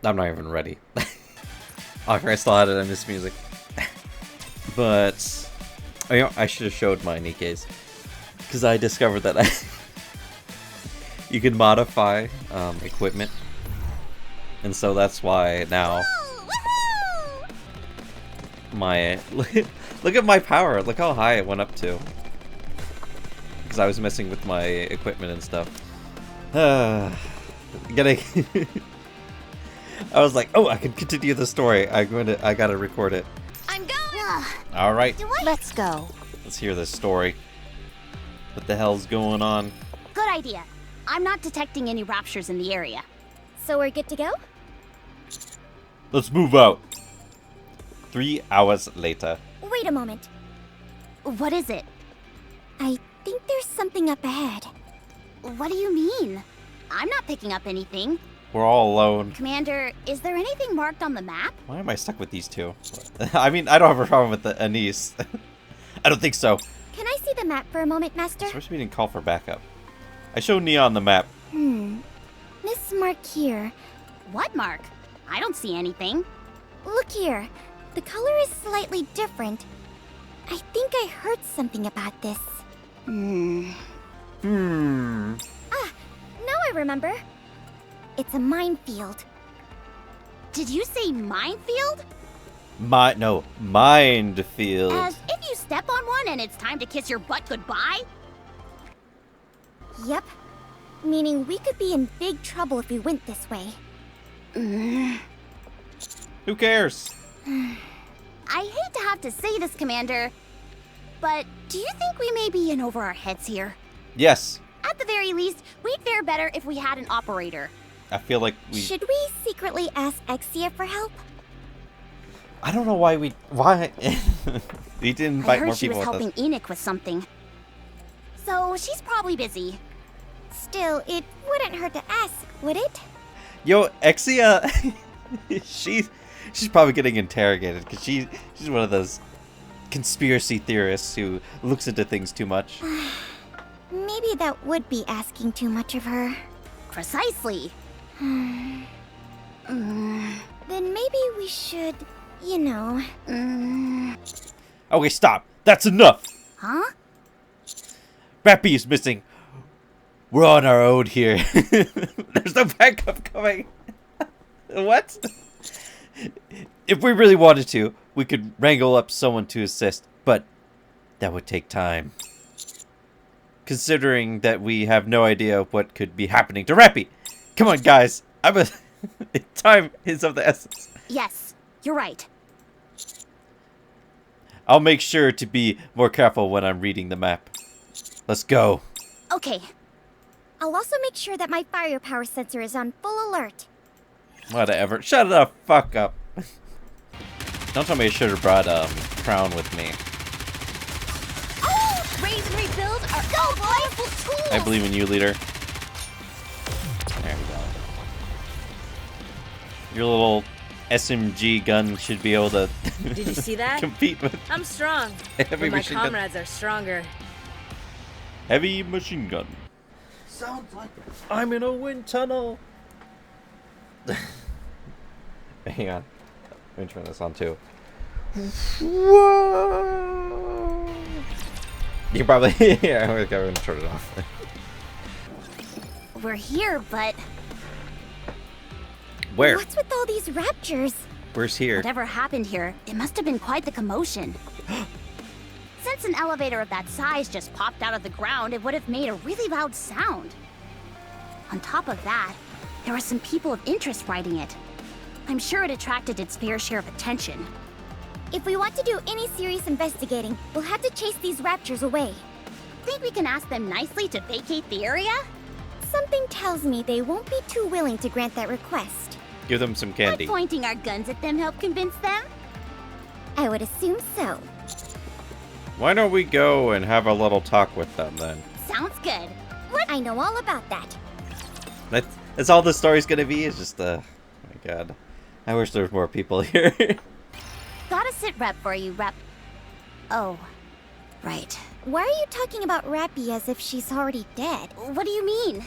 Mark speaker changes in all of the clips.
Speaker 1: I'm not even ready. Oh, I still had it in this music. But I should have showed my Nikkes, because I discovered that you can modify equipment, and so that's why now my look at my power. Look how high it went up to, because I was messing with my equipment and stuff. Getting. I was like, oh, I can continue the story. I gotta record it.
Speaker 2: I'm going.
Speaker 1: All right.
Speaker 2: Let's go.
Speaker 1: Let's hear this story. What the hell's going on?
Speaker 2: Good idea. I'm not detecting any raptures in the area. So we're good to go?
Speaker 1: Let's move out. 3 hours later.
Speaker 3: Wait a moment.
Speaker 2: What is it?
Speaker 3: I think there's something up ahead.
Speaker 2: What do you mean? I'm not picking up anything.
Speaker 1: We're all alone.
Speaker 2: Commander, is there anything marked on the map?
Speaker 1: Why am I stuck with these two? I mean, I don't have a problem with the Anise. I don't think so.
Speaker 3: Can I see the map for a moment, Master?
Speaker 1: First, we didn't call for backup. I showed Neon the map.
Speaker 3: This mark here.
Speaker 2: What mark? I don't see anything.
Speaker 3: Look here. The color is slightly different. I think I heard something about this. Ah, now I remember. It's a minefield.
Speaker 2: Did you say minefield?
Speaker 1: No, Mindfield.
Speaker 2: As if you step on one and it's time to kiss your butt goodbye?
Speaker 3: Yep. Meaning we could be in big trouble if we went this way.
Speaker 1: Who cares?
Speaker 2: I hate to have to say this, Commander, but do you think we may be in over our heads here?
Speaker 1: Yes.
Speaker 2: At the very least, we'd fare better if we had an operator.
Speaker 1: I feel like we...
Speaker 3: Should we secretly ask Exia for help?
Speaker 1: I don't know why we didn't invite
Speaker 2: I heard
Speaker 1: more
Speaker 2: she
Speaker 1: people
Speaker 2: was
Speaker 1: with us.
Speaker 2: helping Enoch with something. So she's probably busy.
Speaker 3: Still, it wouldn't hurt to ask, would it?
Speaker 1: Yo, Exia, she's probably getting interrogated because she's one of those conspiracy theorists who looks into things too much.
Speaker 3: Maybe that would be asking too much of her.
Speaker 2: Precisely.
Speaker 3: Then maybe we should, you know...
Speaker 1: Okay, stop. That's enough.
Speaker 2: Huh?
Speaker 1: Rappy is missing. We're on our own here. There's no backup coming. What? If we really wanted to, we could wrangle up someone to assist, but that would take time. Considering that we have no idea what could be happening to Rappy. Come on, guys. Time is of the essence.
Speaker 2: Yes, you're right.
Speaker 1: I'll make sure to be more careful when I'm reading the map. Let's go.
Speaker 2: Okay.
Speaker 3: I'll also make sure that my firepower sensor is on full alert.
Speaker 1: Whatever. Shut the fuck up. Don't tell me I should have brought Crown with me.
Speaker 2: Oh! Raise and rebuild are so powerful tools!
Speaker 1: I believe in you, leader. There we go. Your little SMG gun should be able to
Speaker 4: Did you see that?
Speaker 1: compete with
Speaker 4: I'm strong,
Speaker 1: heavy
Speaker 4: but my
Speaker 1: machine gun.
Speaker 4: comrades are stronger.
Speaker 1: Heavy machine gun.
Speaker 5: Sounds like it.
Speaker 1: I'm in a wind tunnel. Hang on. Let me turn this on too. Whoa! You can probably yeah, I'm gonna turn it off.
Speaker 2: We're here, but
Speaker 1: Where?
Speaker 3: What's with all these raptures?
Speaker 1: Where's here?
Speaker 2: whatever happened here, it must have been quite the commotion. Since an elevator of that size just popped out of the ground, it would have made a really loud sound. On top of that, there were some people of interest riding it. I'm sure it attracted its fair share of attention.
Speaker 3: If we want to do any serious investigating, we'll have to chase these raptors away.
Speaker 2: Think we can ask them nicely to vacate the area?
Speaker 3: Something tells me they won't be too willing to grant that request.
Speaker 1: Give them some candy.
Speaker 2: Would pointing our guns at them help convince them?
Speaker 3: I would assume so.
Speaker 1: Why don't we go and have a little talk with them then?
Speaker 2: Sounds good.
Speaker 3: I know all about that.
Speaker 1: That's all the story's gonna be. Is just oh my god. I wish there was more people here.
Speaker 2: Gotta sit rep for you, rep. Oh, right.
Speaker 3: Why are you talking about Rappy as if she's already dead?
Speaker 2: What do you mean?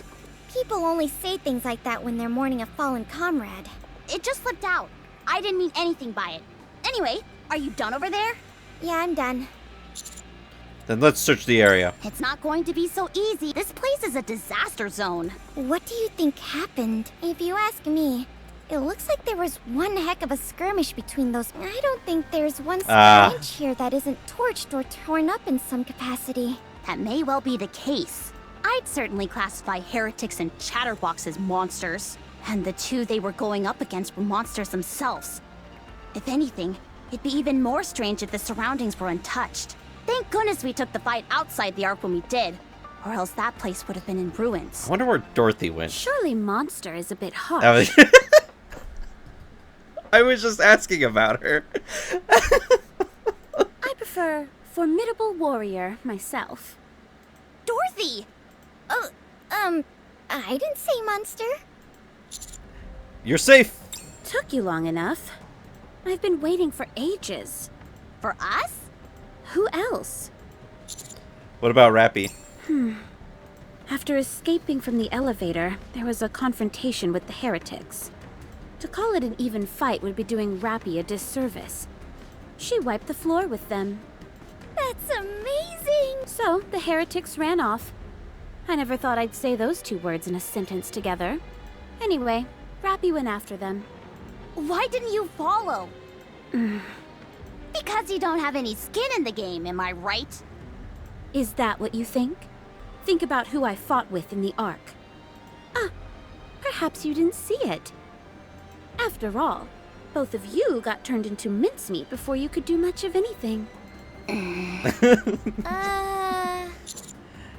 Speaker 3: People only say things like that when they're mourning a fallen comrade.
Speaker 2: It just slipped out. I didn't mean anything by it. Anyway, are you done over there?
Speaker 3: Yeah, I'm done.
Speaker 1: Then let's search the area.
Speaker 2: It's not going to be so easy. This place is a disaster zone.
Speaker 3: What do you think happened? If you ask me, it looks like there was one heck of a skirmish between those. I don't think there's one square inch here that isn't torched or torn up in some capacity.
Speaker 2: That may well be the case. I'd certainly classify heretics and chatterbox as monsters. And the two they were going up against were monsters themselves. If anything, it'd be even more strange if the surroundings were untouched. Thank goodness we took the fight outside the Ark when we did, or else that place would have been in ruins.
Speaker 1: I wonder where Dorothy went.
Speaker 2: Surely monster is a bit harsh.
Speaker 1: I was just asking about her.
Speaker 2: I prefer formidable warrior myself. Dorothy!
Speaker 3: I didn't say monster.
Speaker 1: You're safe.
Speaker 2: Took you long enough. I've been waiting for ages. For us? Who else?
Speaker 1: What about Rappy?
Speaker 2: After escaping from the elevator, there was a confrontation with the heretics. To call it an even fight would be doing Rappy a disservice. She wiped the floor with them.
Speaker 3: That's amazing!
Speaker 2: So, the heretics ran off. I never thought I'd say those two words in a sentence together. Anyway, Rappy went after them. Why didn't you follow? Because you don't have any skin in the game, am I right? Is that what you think? Think about who I fought with in the Ark. Perhaps you didn't see it. After all, both of you got turned into mincemeat before you could do much of anything.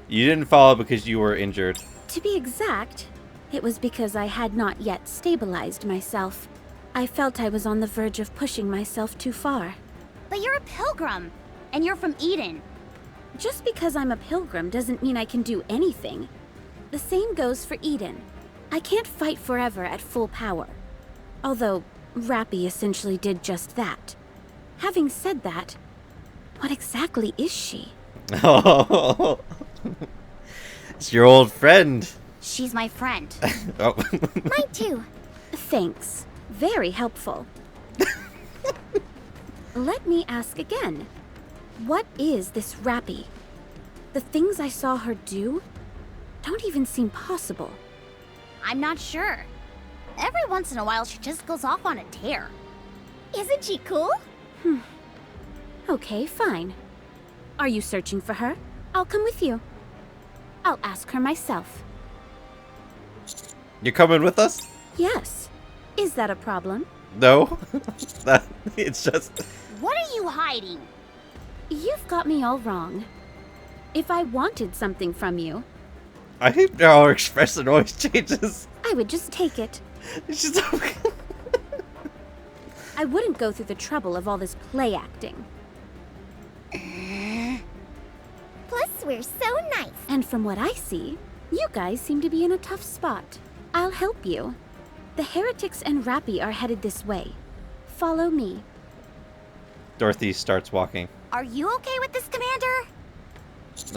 Speaker 1: You didn't follow because you were injured.
Speaker 2: To be exact, it was because I had not yet stabilized myself. I felt I was on the verge of pushing myself too far. But you're a pilgrim, and you're from Eden. Just because I'm a pilgrim doesn't mean I can do anything. The same goes for Eden. I can't fight forever at full power. Although, Rappy essentially did just that. Having said that, what exactly is she?
Speaker 1: Oh, it's your old friend.
Speaker 2: She's my friend.
Speaker 1: Oh.
Speaker 3: Mine too.
Speaker 2: Thanks. Very helpful. Let me ask again. What is this Rappy? The things I saw her do don't even seem possible. I'm not sure. Every once in a while, she just goes off on a tear.
Speaker 3: Isn't she cool?
Speaker 2: Okay, fine. Are you searching for her? I'll come with you. I'll ask her myself.
Speaker 1: You're coming with us?
Speaker 2: Yes. Is that a problem?
Speaker 1: No. It's just...
Speaker 2: What are you hiding? You've got me all wrong. If I wanted something from you,
Speaker 1: I hate how our expression always changes.
Speaker 2: I would just take it.
Speaker 1: It's just...
Speaker 2: I wouldn't go through the trouble of all this play acting.
Speaker 3: Plus, we're so nice.
Speaker 2: And from what I see, you guys seem to be in a tough spot. I'll help you. The heretics and Rappy are headed this way. Follow me.
Speaker 1: Dorothy starts walking.
Speaker 2: Are you okay with this, Commander?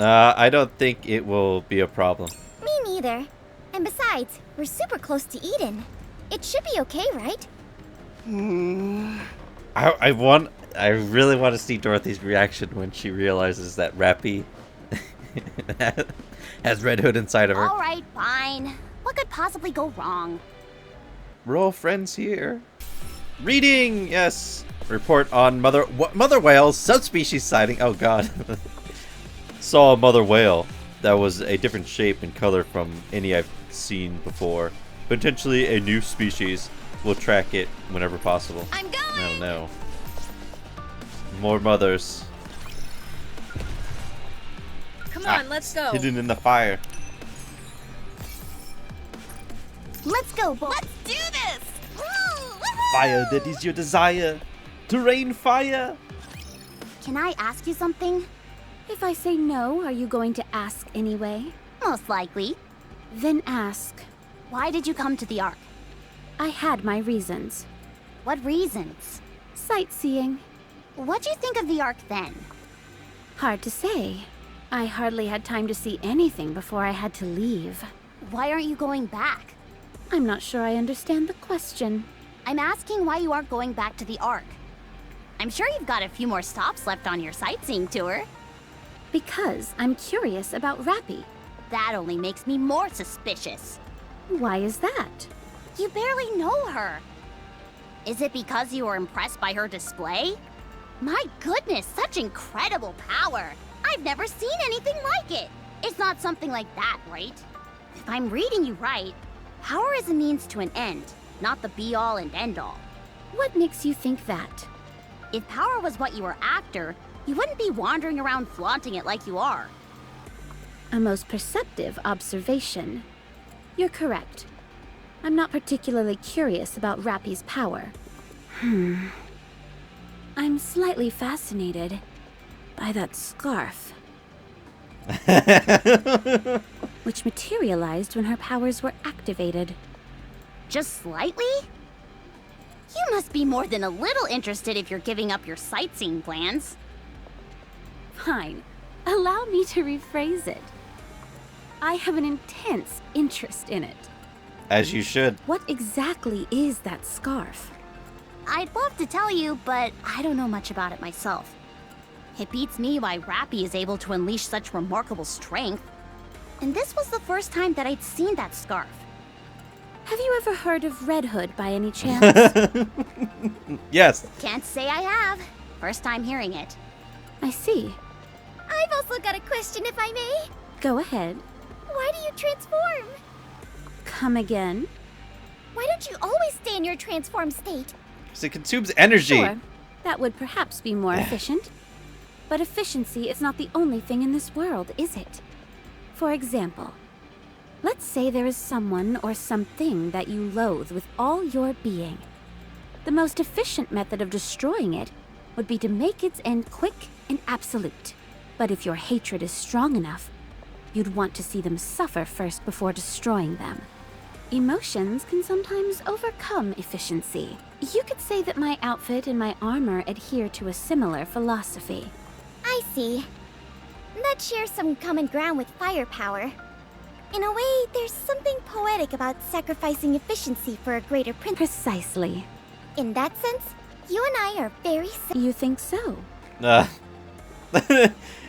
Speaker 1: I don't think it will be a problem.
Speaker 3: Me neither. And besides, we're super close to Eden. It should be okay, right?
Speaker 1: I really want to see Dorothy's reaction when she realizes that Rappy has Red Hood inside of her.
Speaker 2: All right, fine. What could possibly go wrong?
Speaker 1: We're all friends here. Reading, yes. Report on mother whale subspecies sighting. Oh god. Saw a mother whale that was a different shape and color from any I've seen before. Potentially a new species. We'll track it whenever possible.
Speaker 2: I'm going!
Speaker 1: Oh no. More mothers.
Speaker 4: Come on, let's go.
Speaker 1: Hidden in the fire.
Speaker 3: Let's go, boy.
Speaker 2: Let's do this!
Speaker 1: Fire that is your desire. To rain fire.
Speaker 2: Can I ask you something? If I say no, are you going to ask anyway? Most likely. Then ask. Why did you come to the Ark? I had my reasons. What reasons? Sightseeing. What'd you think of the Ark then? Hard to say. I hardly had time to see anything before I had to leave. Why aren't you going back? I'm not sure I understand the question. I'm asking why you aren't going back to the Ark. I'm sure you've got a few more stops left on your sightseeing tour.
Speaker 6: Because I'm curious about Rappy.
Speaker 2: That only makes me more suspicious.
Speaker 6: Why is that?
Speaker 2: You barely know her. Is it because you were impressed by her display? My goodness, such incredible power! I've never seen anything like it! It's not something like that, right? If I'm reading you right, power is a means to an end, not the be-all and end-all.
Speaker 6: What makes you think that?
Speaker 2: If power was what you were after, you wouldn't be wandering around flaunting it like you are.
Speaker 6: A most perceptive observation. You're correct. I'm not particularly curious about Rappy's power. I'm slightly fascinated by that scarf, which materialized when her powers were activated.
Speaker 2: Just slightly? You must be more than a little interested if you're giving up your sightseeing plans.
Speaker 6: Fine. Allow me to rephrase it. I have an intense interest in it.
Speaker 1: As you should.
Speaker 6: What exactly is that scarf?
Speaker 2: I'd love to tell you, but I don't know much about it myself. It beats me why Rappy is able to unleash such remarkable strength. And this was the first time that I'd seen that scarf.
Speaker 6: Have you ever heard of Red Hood by any chance?
Speaker 1: Yes.
Speaker 2: Can't say I have. First time hearing it.
Speaker 6: I see.
Speaker 3: I've also got a question, if I may.
Speaker 6: Go ahead.
Speaker 3: Why do you transform?
Speaker 6: Come again?
Speaker 3: Why don't you always stay in your transformed state?
Speaker 1: Because it consumes energy.
Speaker 6: Sure, that would perhaps be more efficient. But efficiency is not the only thing in this world, is it? For example, let's say there is someone or something that you loathe with all your being. The most efficient method of destroying it would be to make its end quick and absolute. But if your hatred is strong enough, you'd want to see them suffer first before destroying them. Emotions can sometimes overcome efficiency. You could say that my outfit and my armor adhere to a similar philosophy.
Speaker 3: I see. That shares some common ground with firepower. In a way, there's something poetic about sacrificing efficiency for a greater principle.
Speaker 6: Precisely.
Speaker 3: In that sense, you and I are very similar.
Speaker 6: You think so?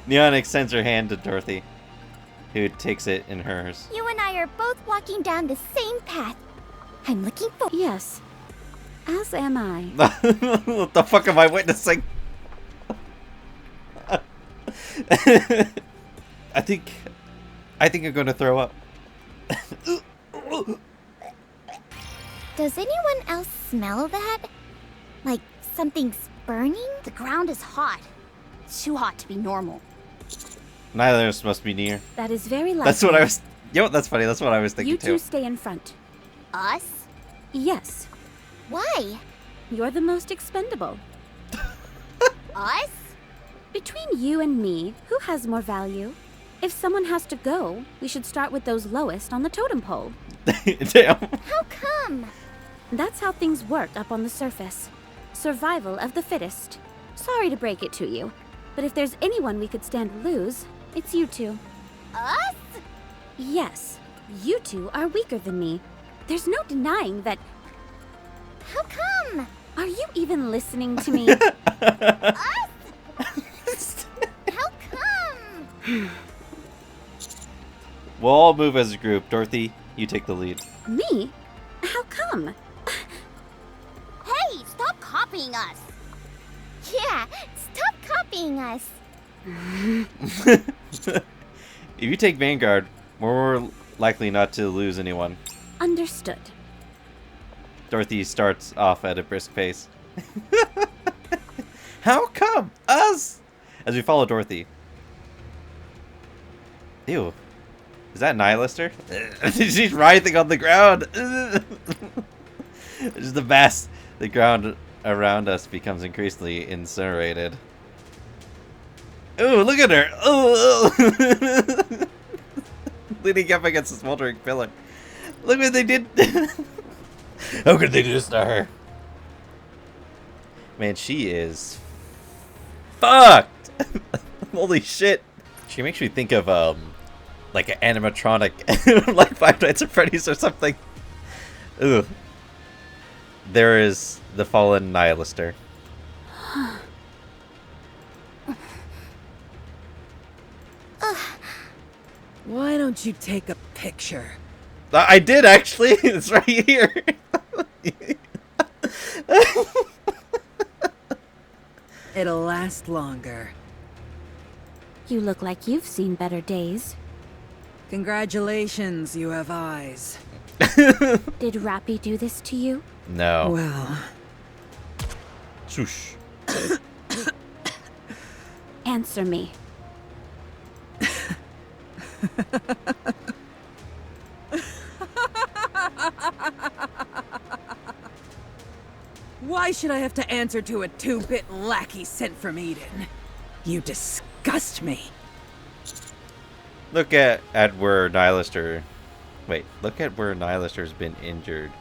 Speaker 1: Neon extends her hand to Dorothy, who takes it in hers.
Speaker 3: You and I are both walking down the same path. I'm looking for.
Speaker 6: Yes. As am I.
Speaker 1: What the fuck am I witnessing? I think I'm gonna throw up.
Speaker 3: Does anyone else smell that? Like something's burning?
Speaker 2: The ground is hot. It's too hot to be normal.
Speaker 1: Neither of us must be near.
Speaker 6: That is very likely.
Speaker 1: That's what I was. Yo, that's funny. That's what I was thinking
Speaker 6: You two
Speaker 1: too.
Speaker 6: stay in front.
Speaker 2: Us?
Speaker 6: Yes.
Speaker 3: Why?
Speaker 6: You're the most expendable.
Speaker 2: Us?
Speaker 6: Between you and me, who has more value? If someone has to go, we should start with those lowest on the totem pole.
Speaker 1: Damn.
Speaker 3: How come?
Speaker 6: That's how things work up on the surface. Survival of the fittest. Sorry to break it to you, but if there's anyone we could stand to lose, it's you two.
Speaker 2: Us?
Speaker 6: Yes, you two are weaker than me. There's no denying that.
Speaker 3: How come?
Speaker 6: Are you even listening to me?
Speaker 3: How come?
Speaker 1: We'll all move as a group. Dorothy, you take the lead.
Speaker 6: Me? How come?
Speaker 2: Hey, stop copying us.
Speaker 3: Yeah, stop copying us.
Speaker 1: If you take Vanguard, we're more likely not to lose anyone.
Speaker 6: Understood.
Speaker 1: Dorothy starts off at a brisk pace. How come? Us? As we follow Dorothy. Ew. Is that Nihilister? She's writhing on the ground. It's the best. The ground around us becomes increasingly incinerated. Ooh, look at her. Ooh. Leaning up against a smoldering pillar. Look what they did. How could they do this to her? Man, she is fucked. Holy shit. She makes me think of like an animatronic like Five Nights at Freddy's or something. Ugh. there is the fallen Nihilister.
Speaker 7: Why don't you take a picture?
Speaker 1: I did, actually. It's right here.
Speaker 7: It'll last longer.
Speaker 6: You look like you've seen better days.
Speaker 7: Congratulations, you have eyes.
Speaker 6: Did Rappy do this to you?
Speaker 1: No.
Speaker 7: Well,
Speaker 1: Swoosh.
Speaker 6: Answer me.
Speaker 7: why should I have to answer to a two-bit lackey sent from Eden? You disgust me.
Speaker 1: Look at where Nihilister... Wait, look at where Nihilister's been injured.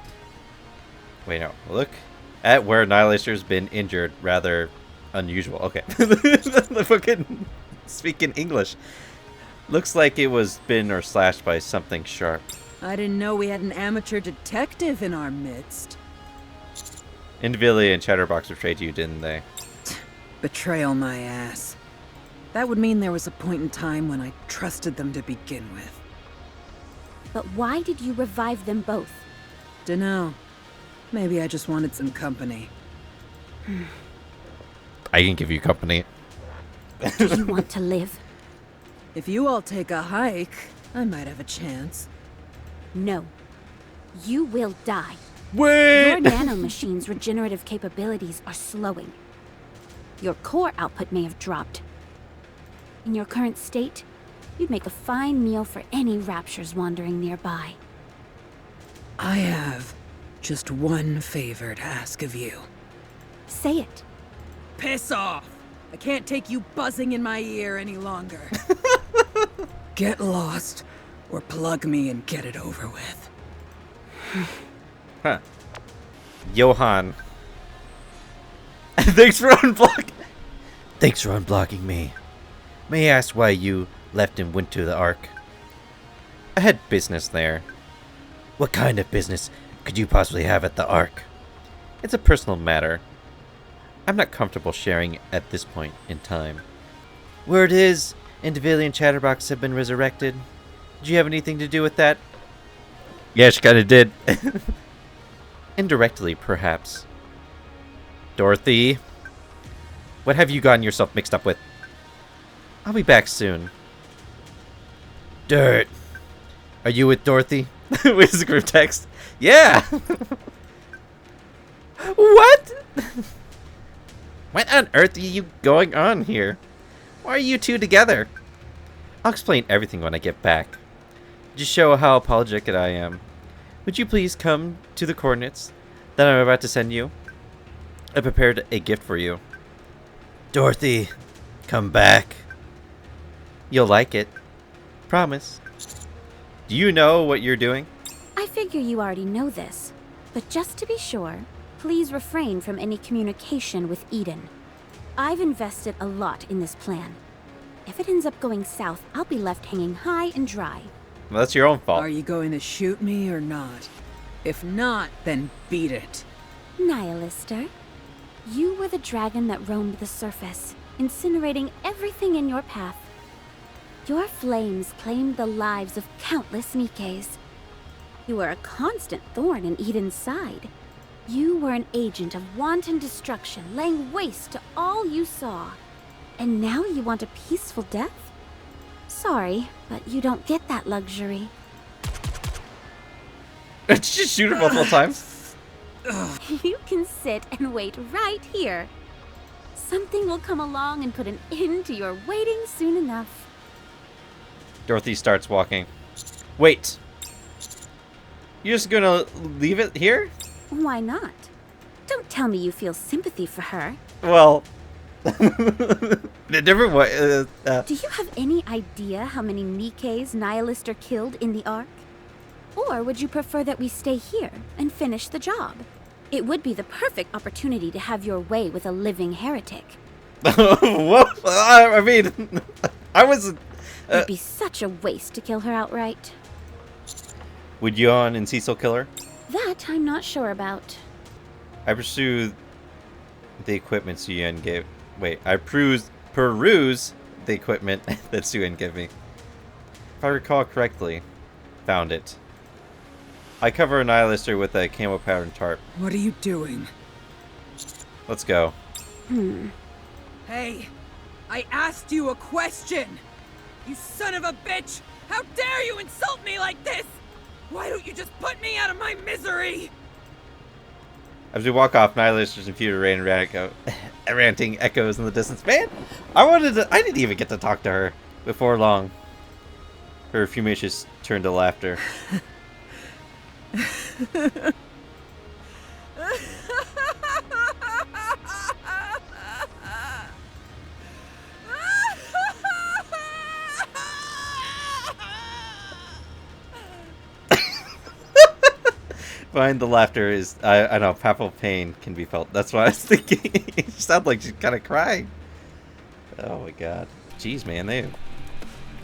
Speaker 1: Wait, no. Look at where Nihilister's been injured. Rather unusual. Okay. Fucking speaking English. Looks like it was bitten or slashed by something sharp.
Speaker 7: I didn't know we had an amateur detective in our midst.
Speaker 1: Individually and Chatterbox betrayed you, didn't they?
Speaker 7: Betrayal my ass. That would mean there was a point in time when I trusted them to begin with.
Speaker 6: But why did you revive them both?
Speaker 7: Dunno. Maybe I just wanted some company.
Speaker 1: I can give you company.
Speaker 6: Do you want to live?
Speaker 7: If you all take a hike, I might have a chance.
Speaker 6: No. You will die.
Speaker 1: Wait!
Speaker 6: Your nanomachine's regenerative capabilities are slowing. Your core output may have dropped. In your current state, you'd make a fine meal for any raptures wandering nearby.
Speaker 7: I have just one favor to ask of you.
Speaker 6: Say it.
Speaker 7: Piss off! I can't take you buzzing in my ear any longer. Get lost, or plug me and get it over with.
Speaker 1: Huh. Johan. Thanks for unblocking. Thanks for unblocking me. May I ask why you left and went to the Ark? I had business there. What kind of business could you possibly have at the Ark? It's a personal matter. I'm not comfortable sharing at this point in time. Word is, Individual and Chatterbox have been resurrected. Did you have anything to do with that? Yeah, she kinda did. Indirectly, perhaps. Dorothy, what have you gotten yourself mixed up with? I'll be back soon. Dirt. Are you with Dorothy? With the group text? Yeah! What? What on earth are you going on here? Why are you two together? I'll explain everything when I get back. Just show how apologetic I am. Would you please come to the coordinates that I'm about to send you? I prepared a gift for you. Dorothy, come back. You'll like it. Promise. Do you know what you're doing?
Speaker 6: I figure you already know this, but just to be sure, please refrain from any communication with Eden. I've invested a lot in this plan. If it ends up going south, I'll be left hanging high and dry.
Speaker 1: Well, that's your own fault.
Speaker 7: Are you going to shoot me or not? If not, then beat it.
Speaker 6: Nihilister, you were the dragon that roamed the surface, incinerating everything in your path. Your flames claimed the lives of countless Nikkes. You were a constant thorn in Eden's side. You were an agent of wanton destruction, laying waste to all you saw. And now you want a peaceful death? Sorry, but you don't get that luxury.
Speaker 1: Did you just shoot her multiple times?
Speaker 6: You can sit and wait right here. Something will come along and put an end to your waiting soon enough.
Speaker 1: Dorothy starts walking. Wait. You're just gonna leave it here?
Speaker 6: Why not? Don't tell me you feel sympathy for her.
Speaker 1: Well, the different way.
Speaker 6: Do you have any idea how many Nikkes Nihilister killed in the Ark? Or would you prefer that we stay here and finish the job? It would be the perfect opportunity to have your way with a living heretic.
Speaker 1: Whoa! I mean, I was.
Speaker 6: It'd be such a waste to kill her outright.
Speaker 1: Would Johan and Cecil kill her?
Speaker 6: That I'm not sure about.
Speaker 1: I pursue the equipment Suen gave. Wait, I peruse the equipment that Suen gave me. If I recall correctly, found it. I cover a Nihilister with a camo pattern tarp.
Speaker 7: What are you doing?
Speaker 1: Let's go.
Speaker 7: Hey, I asked you a question! You son of a bitch! How dare you insult me like this? Why don't you just put me out of my misery?
Speaker 1: As we walk off, Nihilisters and Pewter rain ranting echoes in the distance. Man, I didn't even get to talk to her before long. Her fumacious turned to laughter. Behind the laughter is, I know, palpable pain can be felt. That's what I was thinking. It sounded like she's kind of crying. Oh my god. Jeez, man,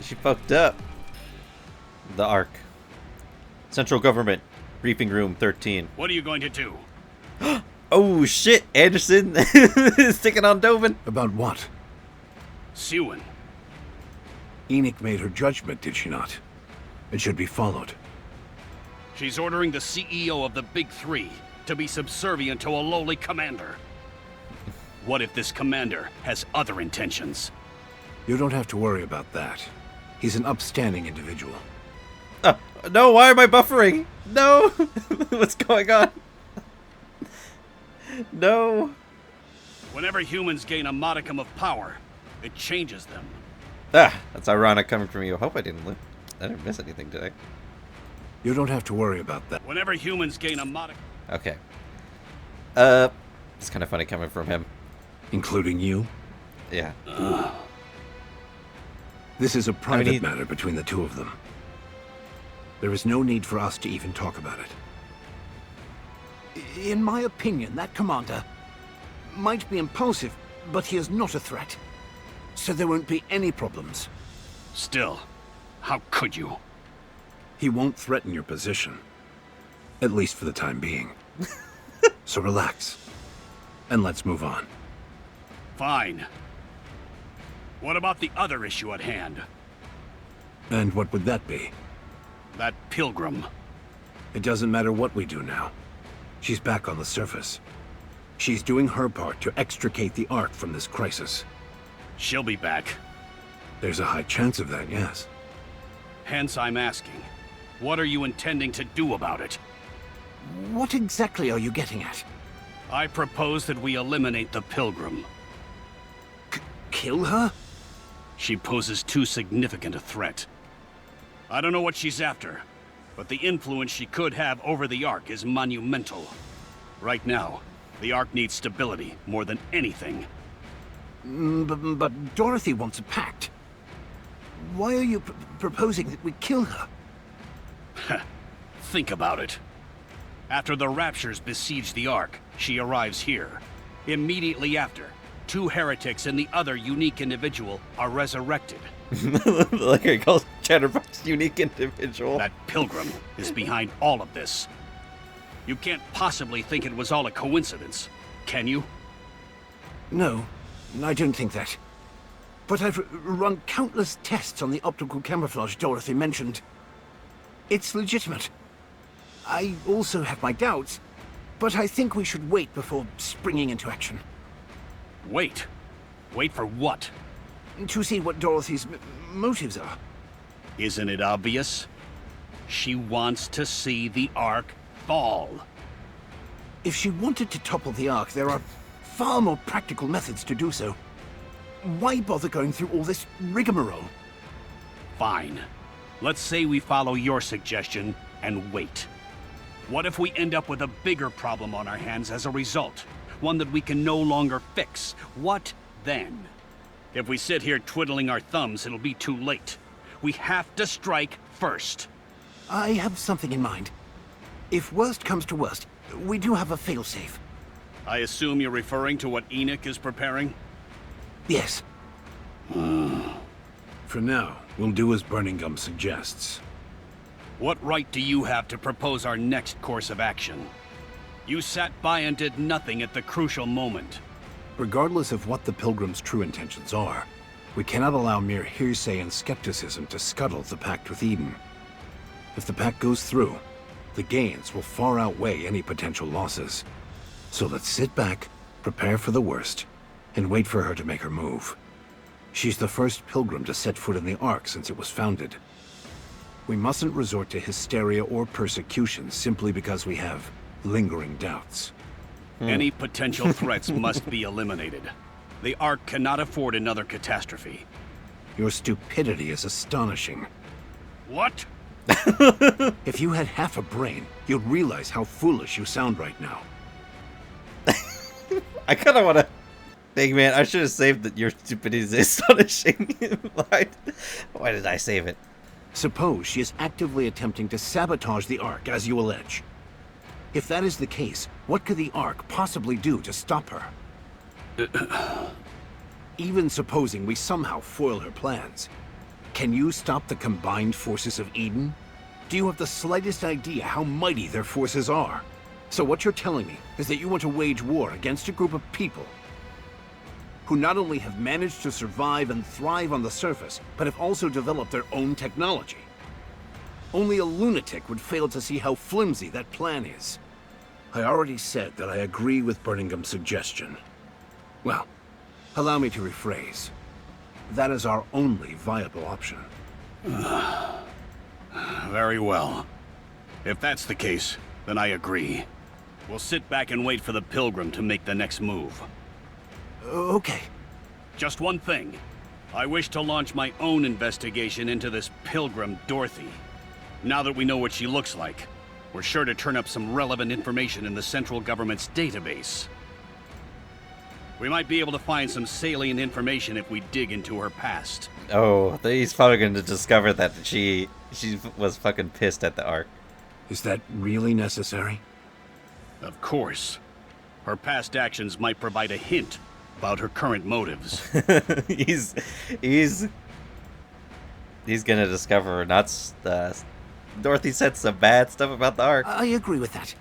Speaker 1: she fucked up. The Ark. Central Government. Briefing Room 13.
Speaker 8: What are you going to do?
Speaker 1: Oh shit, Anderson is sticking on Dovin.
Speaker 9: About what?
Speaker 8: Suen.
Speaker 9: Enoch made her judgment, did she not? It should be followed.
Speaker 8: She's ordering the CEO of the Big Three to be subservient to a lowly commander. What if this commander has other intentions?
Speaker 9: You don't have to worry about that. He's an upstanding individual.
Speaker 1: No, why am I buffering? No! What's going on? No.
Speaker 8: Whenever humans gain a modicum of power, it changes them.
Speaker 1: That's ironic coming from you. I hope I didn't miss anything today.
Speaker 9: You don't have to worry about that.
Speaker 8: Whenever humans gain a modicum...
Speaker 1: Okay. It's kind of funny coming from him.
Speaker 9: Including you?
Speaker 1: Yeah.
Speaker 9: This is a private matter between the two of them. There is no need for us to even talk about it. In my opinion, that commander might be impulsive, but he is not a threat. So there won't be any problems.
Speaker 8: Still, how could you?
Speaker 9: He won't threaten your position. At least for the time being. So relax. And let's move on.
Speaker 8: Fine. What about the other issue at hand?
Speaker 9: And what would that be?
Speaker 8: That pilgrim.
Speaker 9: It doesn't matter what we do now. She's back on the surface. She's doing her part to extricate the Ark from this crisis.
Speaker 8: She'll be back.
Speaker 9: There's a high chance of that, yes.
Speaker 8: Hence I'm asking, what are you intending to do about it?
Speaker 9: What exactly are you getting at?
Speaker 8: I propose that we eliminate the pilgrim.
Speaker 9: Kill her?
Speaker 8: She poses too significant a threat. I don't know what she's after, but the influence she could have over the Ark is monumental. Right now, the Ark needs stability more than anything.
Speaker 9: But Dorothy wants a pact. Why are you proposing that we kill her?
Speaker 8: Think about it. After the Raptures besiege the Ark, she arrives here. Immediately after, 2 heretics and the other unique individual are resurrected.
Speaker 1: Like I call Chatterbox unique individual.
Speaker 8: That pilgrim is behind all of this. You can't possibly think it was all a coincidence, can you?
Speaker 9: No, I don't think that. But I've run countless tests on the optical camouflage Dorothy mentioned. It's legitimate. I also have my doubts, but I think we should wait before springing into action.
Speaker 8: Wait? Wait for what?
Speaker 9: To see what Dorothy's motives are.
Speaker 8: Isn't it obvious? She wants to see the Ark fall.
Speaker 9: If she wanted to topple the Ark, there are far more practical methods to do so. Why bother going through all this rigmarole?
Speaker 8: Fine. Let's say we follow your suggestion and wait. What if we end up with a bigger problem on our hands as a result? One that we can no longer fix. What then? If we sit here twiddling our thumbs, it'll be too late. We have to strike first.
Speaker 9: I have something in mind. If worst comes to worst, we do have a failsafe.
Speaker 8: I assume you're referring to what Enoch is preparing?
Speaker 9: Yes. For now, we'll do as Burning Gum suggests.
Speaker 8: What right do you have to propose our next course of action? You sat by and did nothing at the crucial moment.
Speaker 9: Regardless of what the Pilgrims' true intentions are, we cannot allow mere hearsay and skepticism to scuttle the pact with Eden. If the pact goes through, the gains will far outweigh any potential losses. So let's sit back, prepare for the worst, and wait for her to make her move. She's the first Pilgrim to set foot in the Ark since it was founded. We mustn't resort to hysteria or persecution simply because we have lingering doubts.
Speaker 8: Any potential threats must be eliminated. The Ark cannot afford another catastrophe.
Speaker 9: Your stupidity is astonishing.
Speaker 8: What?
Speaker 9: If you had half a brain, you'd realize how foolish you sound right now.
Speaker 1: I kind of want to... Hey, man, I should have saved that your stupidity is astonishing. Why did I save it?
Speaker 9: Suppose she is actively attempting to sabotage the Ark, as you allege. If that is the case, what could the Ark possibly do to stop her? Even supposing we somehow foil her plans, can you stop the combined forces of Eden? Do you have the slightest idea how mighty their forces are? So what you're telling me is that you want to wage war against a group of people who not only have managed to survive and thrive on the surface, but have also developed their own technology. Only a lunatic would fail to see how flimsy that plan is. I already said that I agree with Birmingham's suggestion. Well, allow me to rephrase. That is our only viable option.
Speaker 8: Very well. If that's the case, then I agree. We'll sit back and wait for the Pilgrim to make the next move.
Speaker 9: Okay.
Speaker 8: Just one thing. I wish to launch my own investigation into this Pilgrim Dorothy. Now that we know what she looks like, we're sure to turn up some relevant information in the central government's database. We might be able to find some salient information if we dig into her past.
Speaker 1: Oh, he's probably going to discover that she was fucking pissed at the Ark.
Speaker 9: Is that really necessary?
Speaker 8: Of course. Her past actions might provide a hint about her current motives.
Speaker 1: he's gonna discover not Dorothy said some bad stuff about the Ark.
Speaker 9: I agree with that.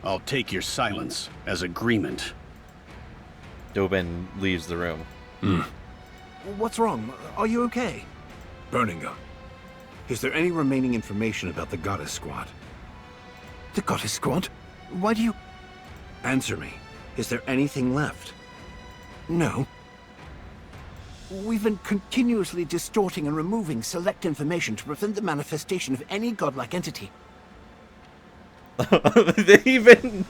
Speaker 8: I'll take your silence as agreement.
Speaker 1: Dobin leaves the room.
Speaker 9: What's wrong? Are you okay? Birmingham, is there any remaining information about the Goddess Squad? The Goddess Squad? Why do you... Answer me. Is there anything left? No. We've been continuously distorting and removing select information to prevent the manifestation of any godlike entity.
Speaker 1: They even...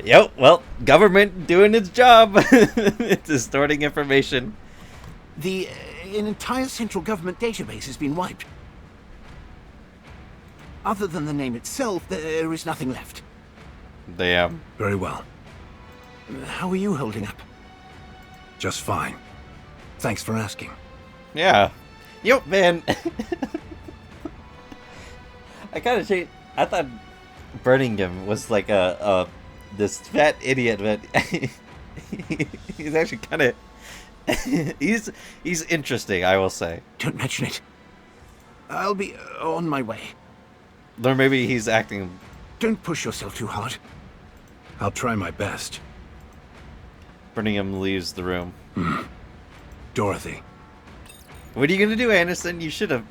Speaker 1: Yep, well, government doing its job. Distorting information.
Speaker 9: An entire central government database has been wiped. Other than the name itself, there is nothing left.
Speaker 1: Damn.
Speaker 9: Very well. How are you holding up? Just fine. Thanks for asking.
Speaker 1: Yeah. Yo, man. I kind of changed. I thought Birmingham was like this fat idiot, but he's actually kind of he's interesting, I will say.
Speaker 9: Don't mention it. I'll be on my way.
Speaker 1: Or maybe he's acting.
Speaker 9: Don't push yourself too hard. I'll try my best.
Speaker 1: Birmingham leaves the room.
Speaker 9: Dorothy.
Speaker 1: What are you gonna do, Anderson? You should have.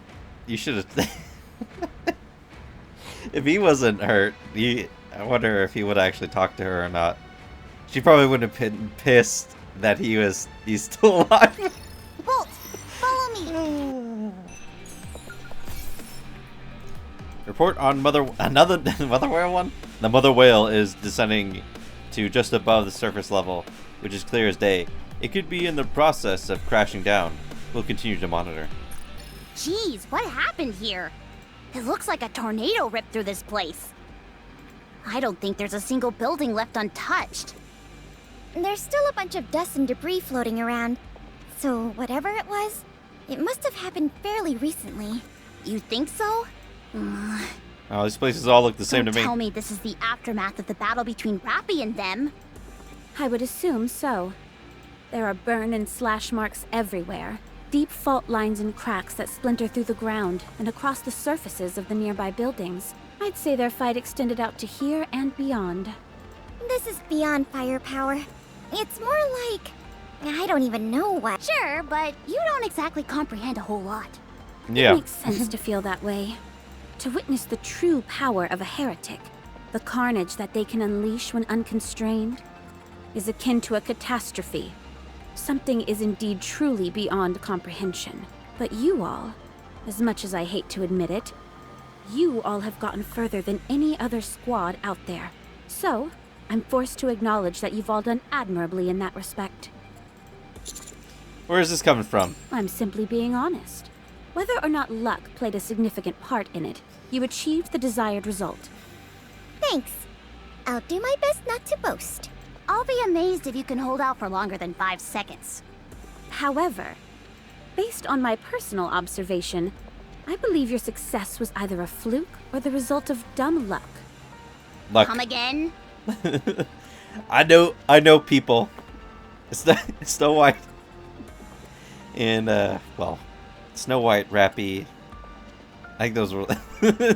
Speaker 1: If he wasn't hurt, I wonder if he would actually talk to her or not. She probably wouldn't have been pissed that he's still alive.
Speaker 2: Bolt, follow me.
Speaker 1: Report on another mother whale one. The mother whale is descending to just above the surface level, which is clear as day. It could be in the process of crashing down. We'll continue to monitor.
Speaker 2: Jeez, what happened here? It looks like a tornado ripped through this place. I don't think there's a single building left untouched.
Speaker 3: There's still a bunch of dust and debris floating around. So whatever it was, it must have happened fairly recently.
Speaker 2: You think so?
Speaker 1: Oh, these places all look the same to
Speaker 2: Don't
Speaker 1: me.
Speaker 2: tell me this is the aftermath of the battle between Rappy and them.
Speaker 6: I would assume so. There are burn and slash marks everywhere. Deep fault lines and cracks that splinter through the ground and across the surfaces of the nearby buildings. I'd say their fight extended out to here and beyond.
Speaker 3: This is beyond firepower. It's more like... I don't even know what.
Speaker 2: Sure, but you don't exactly comprehend a whole lot.
Speaker 1: Yeah.
Speaker 6: It makes sense to feel that way. To witness the true power of a heretic, the carnage that they can unleash when unconstrained, is akin to a catastrophe. Something is indeed truly beyond comprehension. But you all, as much as I hate to admit it, you all have gotten further than any other squad out there. So, I'm forced to acknowledge that you've all done admirably in that respect.
Speaker 1: Where is this coming from?
Speaker 6: I'm simply being honest. Whether or not luck played a significant part in it, you achieved the desired result.
Speaker 3: Thanks. I'll do my best not to boast.
Speaker 2: I'll be amazed if you can hold out for longer than 5 seconds.
Speaker 6: However, based on my personal observation, I believe your success was either a fluke or the result of dumb luck.
Speaker 1: Luck.
Speaker 2: Come again?
Speaker 1: I know people. Snow White. And, well, Snow White, Rappy. I think those were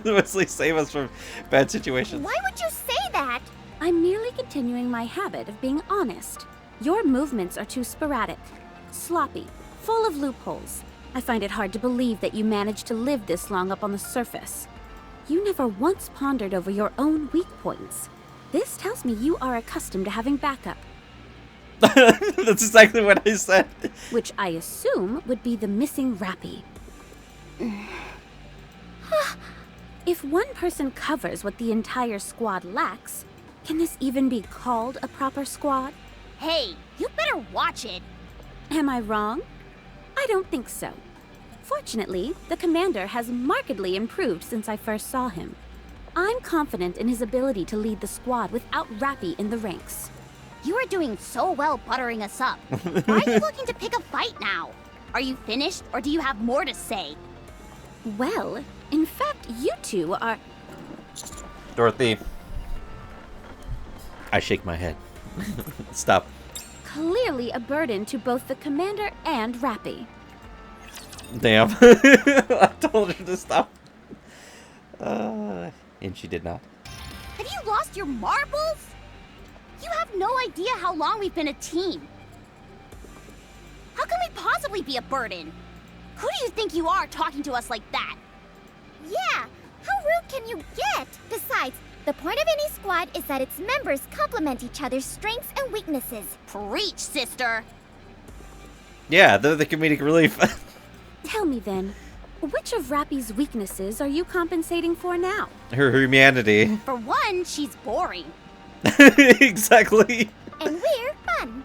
Speaker 1: mostly save us from bad situations.
Speaker 3: Why would you say that?
Speaker 6: I'm merely continuing my habit of being honest. Your movements are too sporadic, sloppy, full of loopholes. I find it hard to believe that you managed to live this long up on the surface. You never once pondered over your own weak points. This tells me you are accustomed to having backup.
Speaker 1: That's exactly what I said.
Speaker 6: Which I assume would be the missing Rappy. If one person covers what the entire squad lacks, can this even be called a proper squad?
Speaker 2: Hey, you better watch it.
Speaker 6: Am I wrong? I don't think so. Fortunately, the commander has markedly improved since I first saw him. I'm confident in his ability to lead the squad without Rappy in the ranks.
Speaker 2: You are doing so well buttering us up. Why are you looking to pick a fight now? Are you finished, or do you have more to say?
Speaker 6: Well, in fact, you two are...
Speaker 1: Dorothy. I shake my head. Stop.
Speaker 6: clearly a burden to both the commander and Rappy.
Speaker 1: Damn. I told her to stop. And she did not.
Speaker 2: Have you lost your marbles? You have no idea how long we've been a team. How can we possibly be a burden? Who do you think you are talking to us like that?
Speaker 3: Yeah, how rude can you get? Besides, the point of any squad is that its members complement each other's strengths and weaknesses.
Speaker 2: Preach, sister.
Speaker 1: Yeah, they're the comedic relief.
Speaker 6: Tell me then, which of Rappy's weaknesses are you compensating for now?
Speaker 1: Her humanity.
Speaker 2: For one, she's boring.
Speaker 1: Exactly.
Speaker 3: And we're fun.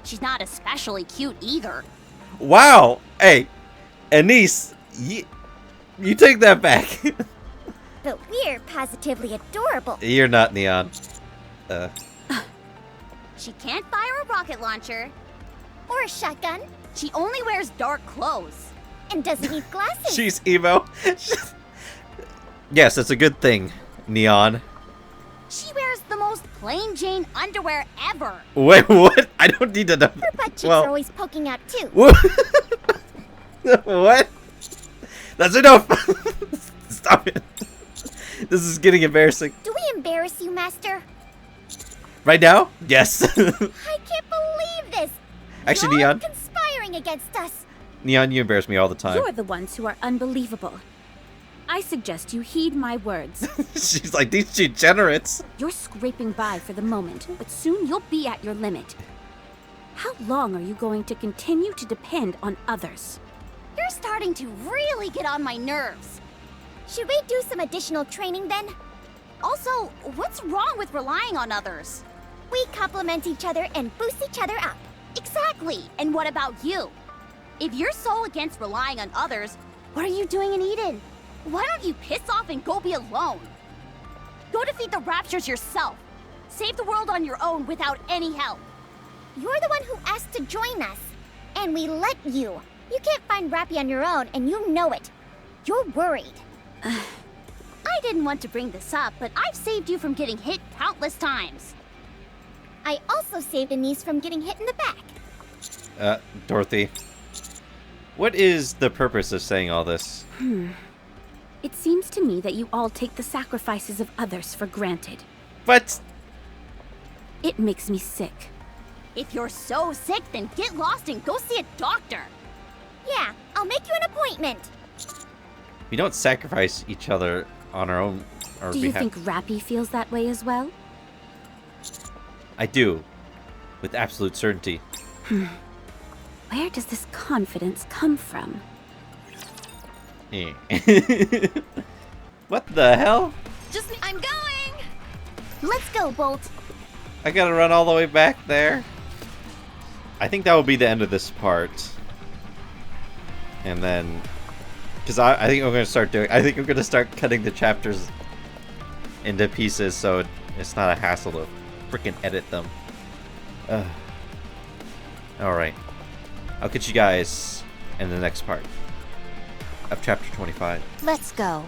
Speaker 2: She's not especially cute either.
Speaker 1: Wow. Hey, Anise, you take that back.
Speaker 3: But we're positively adorable.
Speaker 1: You're not Neon.
Speaker 2: She can't fire a rocket launcher.
Speaker 3: Or a shotgun.
Speaker 2: She only wears dark clothes.
Speaker 3: And doesn't need glasses.
Speaker 1: She's emo. Yes, that's a good thing, Neon.
Speaker 2: She wears the most plain Jane underwear ever.
Speaker 1: Wait, what? I don't need to know.
Speaker 3: Her butt cheeks are always poking out too.
Speaker 1: What? That's enough. Stop it. This is getting embarrassing.
Speaker 3: Do we embarrass you, Master?
Speaker 1: Right now? Yes.
Speaker 3: I can't believe this.
Speaker 1: Actually,
Speaker 3: You're
Speaker 1: Neon.
Speaker 3: conspiring against us.
Speaker 1: Neon, you embarrass me all the time.
Speaker 6: You're the ones who are unbelievable. I suggest you heed my words.
Speaker 1: She's like, these degenerates.
Speaker 6: You're scraping by for the moment, but soon you'll be at your limit. How long are you going to continue to depend on others?
Speaker 2: You're starting to really get on my nerves.
Speaker 3: Should we do some additional training then?
Speaker 2: Also, what's wrong with relying on others?
Speaker 3: We complement each other and boost each other up.
Speaker 2: Exactly. And what about you? If you're so against relying on others, what are you doing in Eden? Why don't you piss off and go be alone? Go defeat the Raptures yourself. Save the world on your own without any help.
Speaker 3: You're the one who asked to join us. And we let you. You can't find Rappy on your own, and you know it. You're worried.
Speaker 2: I didn't want to bring this up, but I've saved you from getting hit countless times.
Speaker 3: I also saved Anise from getting hit in the back.
Speaker 1: Dorothy. What is the purpose of saying all this?
Speaker 6: It seems to me that you all take the sacrifices of others for granted.
Speaker 1: But
Speaker 6: It makes me sick.
Speaker 2: If you're so sick, then get lost and go see a doctor.
Speaker 3: Yeah, I'll make you an appointment.
Speaker 1: we don't sacrifice each other on our own
Speaker 6: Do you
Speaker 1: behalf.
Speaker 6: think Rappy feels that way as well?
Speaker 1: I do, with absolute certainty.
Speaker 6: Where does this confidence come from?
Speaker 1: Eh. What the hell?
Speaker 3: Just I'm going.
Speaker 2: Let's go, Bolt.
Speaker 1: I gotta run all the way back there. I think that will be the end of this part. And then, because I think I'm gonna start doing. I think I'm gonna start cutting the chapters into pieces, so it's not a hassle to freaking edit them. All right, I'll catch you guys in the next part of chapter 25.
Speaker 3: Let's go.